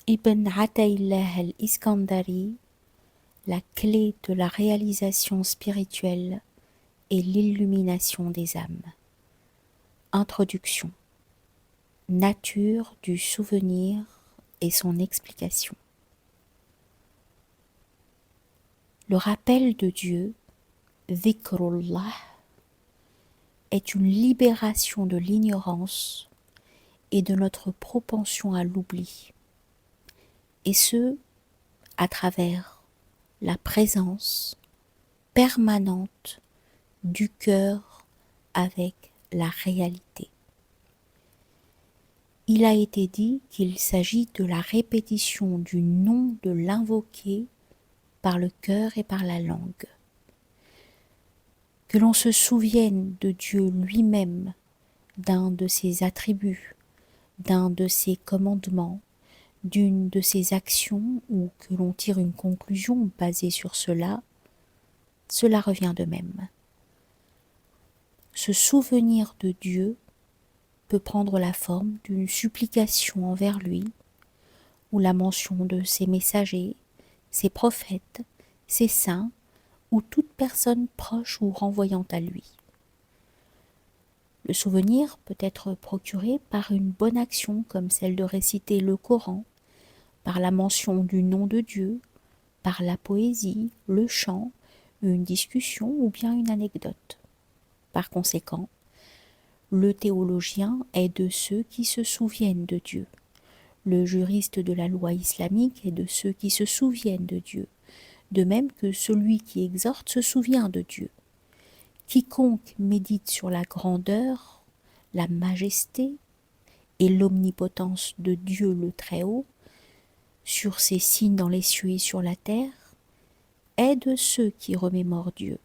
Ibn Ataillah al-Iskandari, la clé de la réalisation spirituelle et l'illumination des âmes. Introduction. Nature du souvenir et son explication. Le rappel de Dieu, dhikrullah, est une libération de l'ignorance et de notre propension à l'oubli, et ce, à travers la présence permanente du cœur avec la réalité. Il a été dit qu'il s'agit de la répétition du nom de l'invoqué par le cœur et par la langue. Que l'on se souvienne de Dieu lui-même, d'un de ses attributs, d'un de ses commandements, d'une de ses actions, ou que l'on tire une conclusion basée sur cela, cela revient de même. Se souvenir de Dieu peut prendre la forme d'une supplication envers lui, ou la mention de ses messagers, ses prophètes, ses saints, ou toute personne proche ou renvoyante à lui. Le souvenir peut être procuré par une bonne action comme celle de réciter le Coran, par la mention du nom de Dieu, par la poésie, le chant, une discussion ou bien une anecdote. Par conséquent, le théologien est de ceux qui se souviennent de Dieu. Le juriste de la loi islamique est de ceux qui se souviennent de Dieu, de même que celui qui exhorte se souvient de Dieu. Quiconque médite sur la grandeur, la majesté et l'omnipotence de Dieu le Très-Haut, sur ses signes dans les cieux et sur la terre, est de ceux qui remémorent Dieu.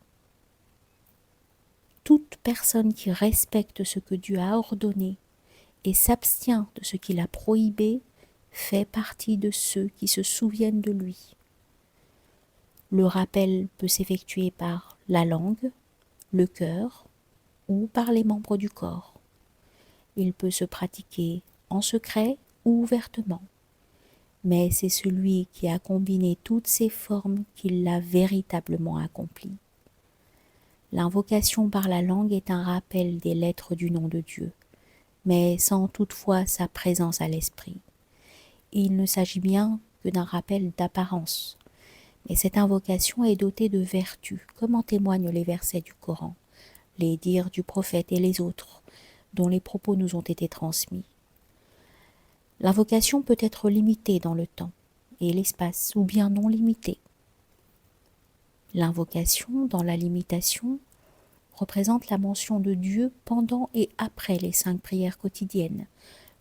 Toute personne qui respecte ce que Dieu a ordonné et s'abstient de ce qu'il a prohibé fait partie de ceux qui se souviennent de lui. Le rappel peut s'effectuer par la langue, le cœur ou par les membres du corps. Il peut se pratiquer en secret ou ouvertement, mais c'est celui qui a combiné toutes ces formes qui l'a véritablement accompli. L'invocation par la langue est un rappel des lettres du nom de Dieu, mais sans toutefois sa présence à l'esprit. Il ne s'agit bien que d'un rappel d'apparence, mais cette invocation est dotée de vertus, comme en témoignent les versets du Coran, les dires du prophète et les autres, dont les propos nous ont été transmis. L'invocation peut être limitée dans le temps et l'espace, ou bien non limitée. L'invocation, dans la limitation, représente la mention de Dieu pendant et après les 5 prières quotidiennes,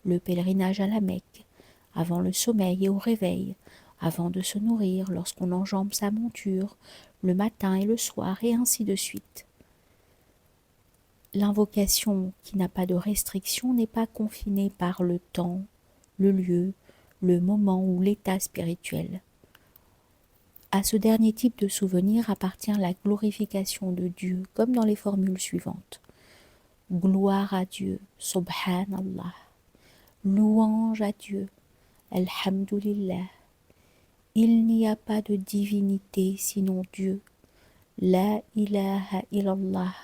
le pèlerinage à la Mecque, avant le sommeil et au réveil, avant de se nourrir, lorsqu'on enjambe sa monture, le matin et le soir, et ainsi de suite. L'invocation qui n'a pas de restriction n'est pas confinée par le temps, le lieu, le moment ou l'état spirituel. À ce dernier type de souvenir appartient la glorification de Dieu, comme dans les formules suivantes. Gloire à Dieu, Subhanallah. Louange à Dieu, Alhamdulillah. Il n'y a pas de divinité sinon Dieu. La ilaha illallah.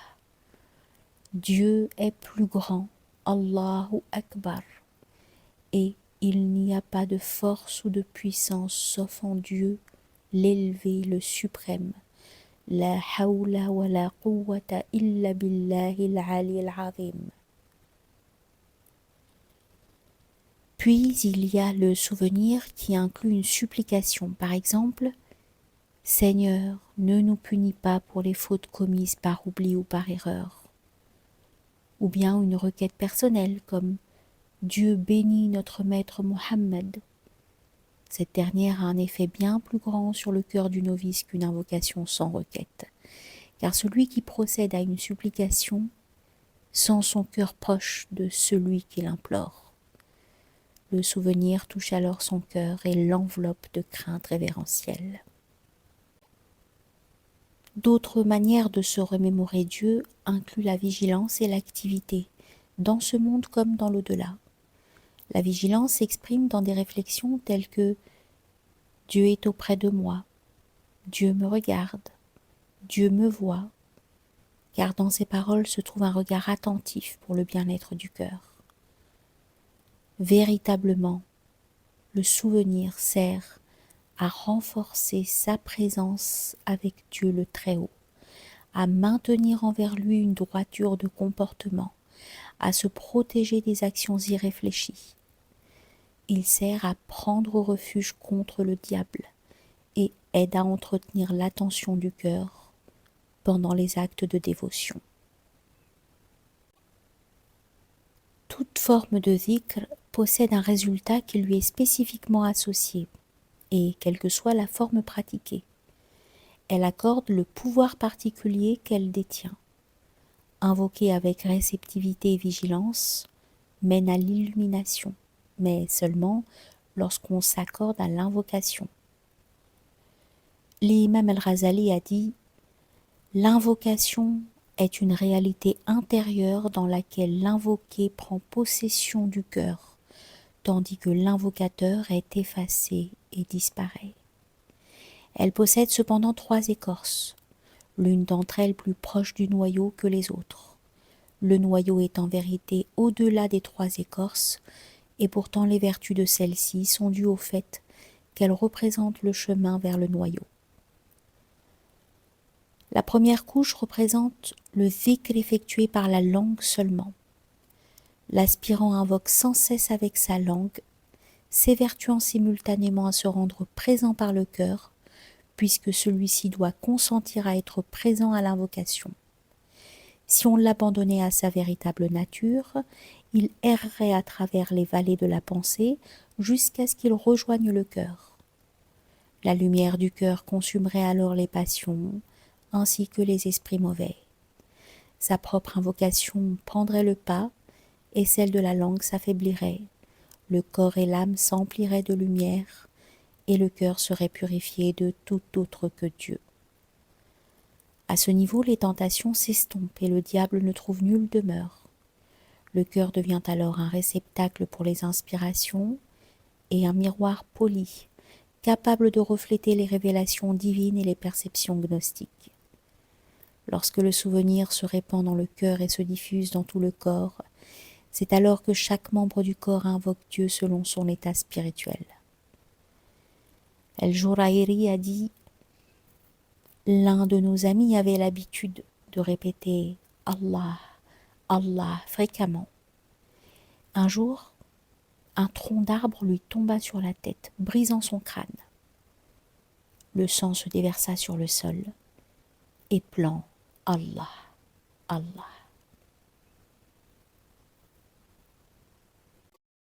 Dieu est plus grand, Allahu Akbar. Et il n'y a pas de force ou de puissance sauf en Dieu, l'élevé, le suprême. La hawla wa la quwwata illa billahi al-ali al-azim. Puis il y a le souvenir qui inclut une supplication, par exemple « Seigneur, ne nous punis pas pour les fautes commises par oubli ou par erreur » ou bien une requête personnelle comme « Dieu bénit notre maître Mohammed ». Cette dernière a un effet bien plus grand sur le cœur du novice qu'une invocation sans requête, car celui qui procède à une supplication sent son cœur proche de celui qui l'implore. Le souvenir touche alors son cœur et l'enveloppe de crainte révérentielle. D'autres manières de se remémorer Dieu incluent la vigilance et l'activité, dans ce monde comme dans l'au-delà. La vigilance s'exprime dans des réflexions telles que Dieu est auprès de moi, Dieu me regarde, Dieu me voit, car dans ces paroles se trouve un regard attentif pour le bien-être du cœur. Véritablement, le souvenir sert à renforcer sa présence avec Dieu le Très-Haut, à maintenir envers lui une droiture de comportement, à se protéger des actions irréfléchies. Il sert à prendre refuge contre le diable et aide à entretenir l'attention du cœur pendant les actes de dévotion. Toute forme de dhikr possède un résultat qui lui est spécifiquement associé, et quelle que soit la forme pratiquée, elle accorde le pouvoir particulier qu'elle détient. Invoquer avec réceptivité et vigilance mène à l'illumination, mais seulement lorsqu'on s'accorde à l'invocation. L'imam al-Ghazali a dit « L'invocation est une réalité intérieure dans laquelle l'invoqué prend possession du cœur, tandis que l'invocateur est effacé et disparaît. Elle possède cependant 3 écorces, l'une d'entre elles plus proche du noyau que les autres. Le noyau est en vérité au-delà des 3 écorces, et pourtant les vertus de celle-ci sont dues au fait qu'elle représente le chemin vers le noyau. La première couche représente le dhikr effectué par la langue seulement. L'aspirant invoque sans cesse avec sa langue, s'évertuant simultanément à se rendre présent par le cœur, puisque celui-ci doit consentir à être présent à l'invocation. Si on l'abandonnait à sa véritable nature, il errerait à travers les vallées de la pensée jusqu'à ce qu'il rejoigne le cœur. La lumière du cœur consumerait alors les passions, ainsi que les esprits mauvais. Sa propre invocation prendrait le pas, et celle de la langue s'affaiblirait. Le corps et l'âme s'empliraient de lumière, et le cœur serait purifié de tout autre que Dieu. À ce niveau, les tentations s'estompent et le diable ne trouve nulle demeure. Le cœur devient alors un réceptacle pour les inspirations et un miroir poli, capable de refléter les révélations divines et les perceptions gnostiques. Lorsque le souvenir se répand dans le cœur et se diffuse dans tout le corps, c'est alors que chaque membre du corps invoque Dieu selon son état spirituel. El-Jouraïri a dit « L'un de nos amis avait l'habitude de répéter « Allah, Allah » fréquemment. Un jour, un tronc d'arbre lui tomba sur la tête, brisant son crâne. Le sang se déversa sur le sol, éplant « Allah, Allah ».